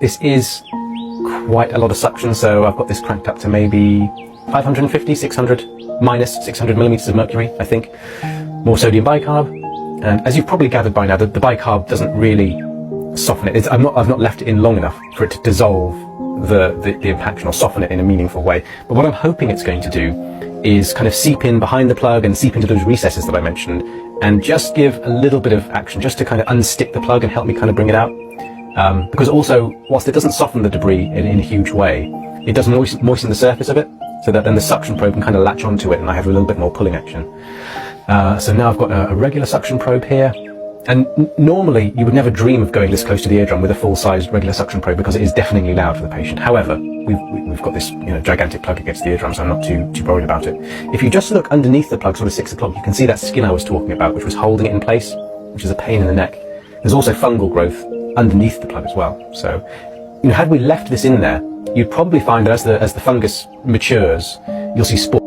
This is quite a lot of suction, so I've got this cranked up to maybe 550, 600, minus 600 millimeters of mercury, I think. More sodium bicarb, and as you've probably gathered by now, the bicarb doesn't really soften it. I've not left it in long enough for it to dissolve the impaction or soften it in a meaningful way. But what I'm hoping it's going to do is kind of seep in behind the plug and seep into those recesses that I mentioned, and just give a little bit of action just to kind of unstick the plug and help me kind of bring it out. Because also, whilst it doesn't soften the debris in a huge way, it does moisten the surface of it, so that then the suction probe can kind of latch onto it and I have a little bit more pulling action. So now I've got a regular suction probe here, and normally you would never dream of going this close to the eardrum with a full-sized regular suction probe because it is deafeningly loud for the patient. However, we've got this gigantic plug against the eardrum, so I'm not too worried about it. If you just look underneath the plug, sort of 6 o'clock, you can see that skin I was talking about, which was holding it in place, which is a pain in the neck. There's also fungal growth underneath the plug as well. So, had we left this in there, you'd probably find that as the fungus matures, you'll see spores